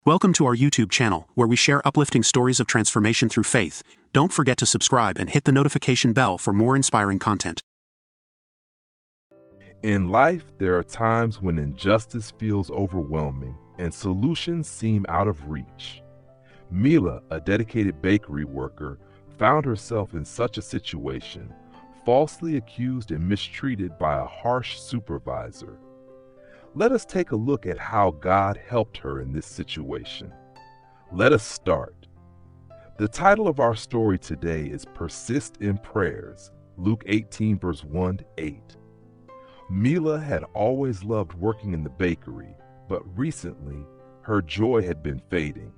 Welcome to our YouTube channel, where we share uplifting stories of transformation through faith. Don't forget to subscribe and hit the notification bell for more inspiring content. In life, there are times when injustice feels overwhelming and solutions seem out of reach. Mila, a dedicated bakery worker, found herself in such a situation, falsely accused and mistreated by a harsh supervisor. Let us take a look at how God helped her in this situation. Let us start. The title of our story today is Persist in Prayers, Luke 18 verse 1-8. Mila had always loved working in the bakery, but recently her joy had been fading.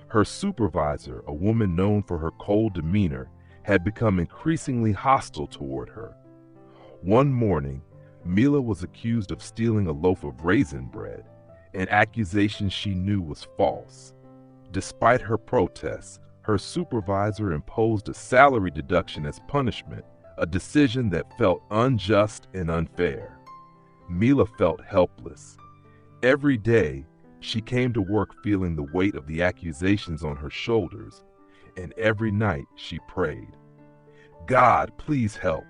Her supervisor, a woman known for her cold demeanor, had become increasingly hostile toward her. One morning, Mila was accused of stealing a loaf of raisin bread, an accusation she knew was false. Despite her protests, her supervisor imposed a salary deduction as punishment, a decision that felt unjust and unfair. Mila felt helpless. Every day, she came to work feeling the weight of the accusations on her shoulders, and every night she prayed, "God, please help.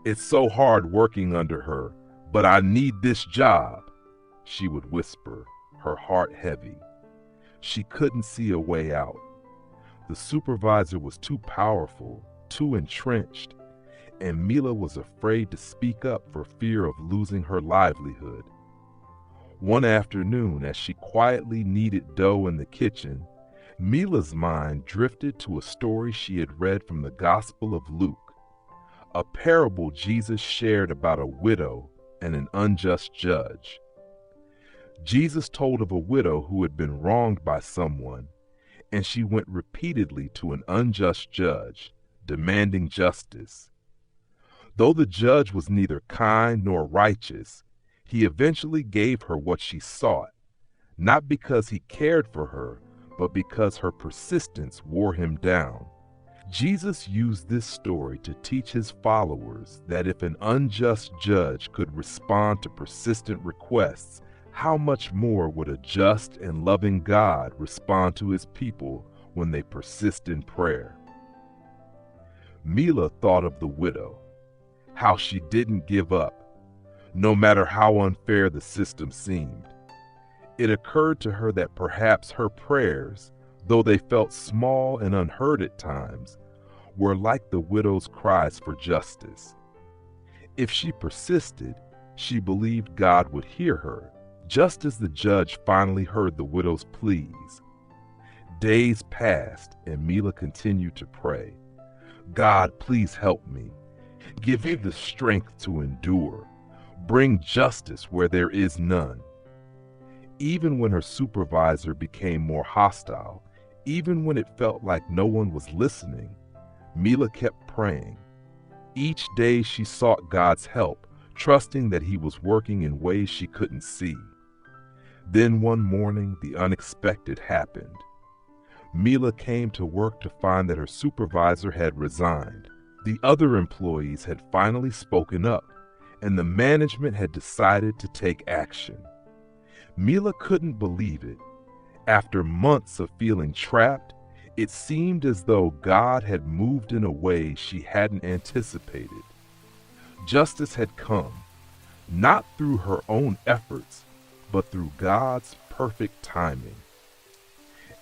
It's so hard working under her, but I need this job," she would whisper, her heart heavy. She couldn't see a way out. The supervisor was too powerful, too entrenched, and Mila was afraid to speak up for fear of losing her livelihood. One afternoon, as she quietly kneaded dough in the kitchen, Mila's mind drifted to a story she had read from the Gospel of Luke, a parable Jesus shared about a widow and an unjust judge. Jesus told of a widow who had been wronged by someone, and she went repeatedly to an unjust judge, demanding justice. Though the judge was neither kind nor righteous, he eventually gave her what she sought, not because he cared for her, but because her persistence wore him down. Jesus used this story to teach his followers that if an unjust judge could respond to persistent requests, how much more would a just and loving God respond to his people when they persist in prayer? Mila thought of the widow, how she didn't give up, no matter how unfair the system seemed. It occurred to her that perhaps her prayers, though they felt small and unheard at times, were like the widow's cries for justice. If she persisted, she believed God would hear her, just as the judge finally heard the widow's pleas. Days passed, and Mila continued to pray, "God, please help me. Give me the strength to endure. Bring justice where there is none." Even when her supervisor became more hostile, even when it felt like no one was listening, Mila kept praying. Each day she sought God's help, trusting that he was working in ways she couldn't see. Then one morning, the unexpected happened. Mila came to work to find that her supervisor had resigned. The other employees had finally spoken up, and the management had decided to take action. Mila couldn't believe it. After months of feeling trapped, it seemed as though God had moved in a way she hadn't anticipated. Justice had come, not through her own efforts, but through God's perfect timing.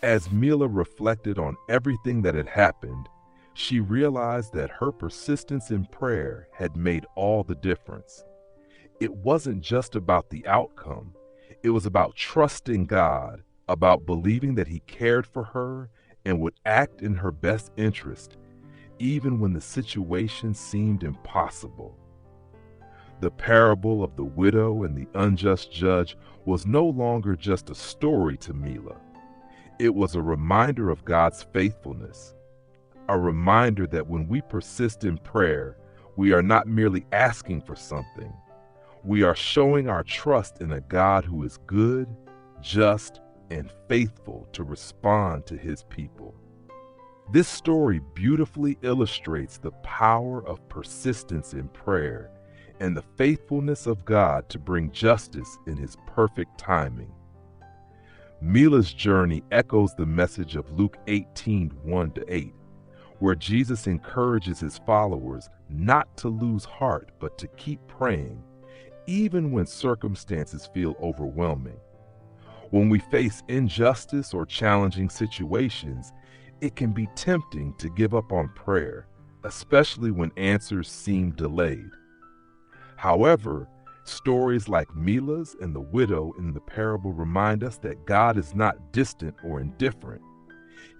As Mila reflected on everything that had happened, she realized that her persistence in prayer had made all the difference. It wasn't just about the outcome. It was about trusting God, about believing that he cared for her and would act in her best interest, even when the situation seemed impossible. The parable of the widow and the unjust judge was no longer just a story to Mila. It was a reminder of God's faithfulness, a reminder that when we persist in prayer, we are not merely asking for something. We are showing our trust in a God who is good, just, and faithful to respond to his people. This story beautifully illustrates the power of persistence in prayer and the faithfulness of God to bring justice in his perfect timing. Mila's journey echoes the message of Luke 18:1-8, where Jesus encourages his followers not to lose heart but to keep praying, even when circumstances feel overwhelming. When we face injustice or challenging situations, it can be tempting to give up on prayer, especially when answers seem delayed. However, stories like Mila's and the widow in the parable remind us that God is not distant or indifferent.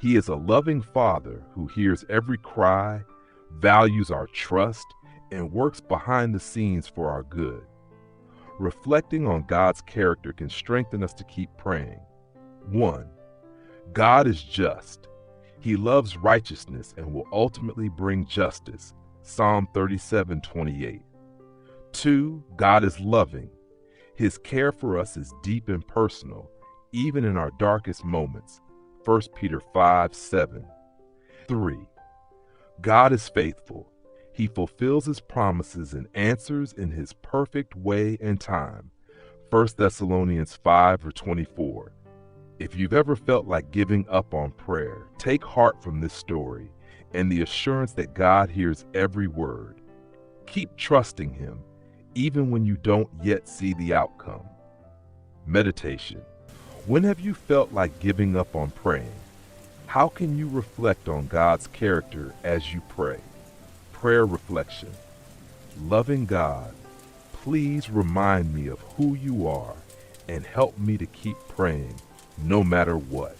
He is a loving Father who hears every cry, values our trust, and works behind the scenes for our good. Reflecting on God's character can strengthen us to keep praying. 1. God is just. He loves righteousness and will ultimately bring justice. Psalm 37:28. 2. God is loving. His care for us is deep and personal, even in our darkest moments. 1 Peter 5:7. 3. God is faithful. He fulfills his promises and answers in his perfect way and time. 1 Thessalonians 5:24. If you've ever felt like giving up on prayer, take heart from this story and the assurance that God hears every word. Keep trusting him, even when you don't yet see the outcome. Meditation. When have you felt like giving up on praying? How can you reflect on God's character as you pray? Prayer reflection. Loving God, please remind me of who you are and help me to keep praying no matter what.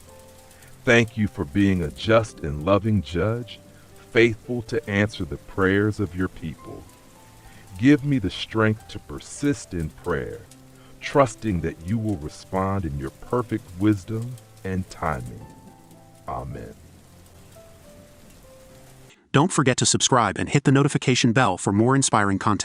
Thank you for being a just and loving judge, faithful to answer the prayers of your people. Give me the strength to persist in prayer, trusting that you will respond in your perfect wisdom and timing. Amen. Don't forget to subscribe and hit the notification bell for more inspiring content.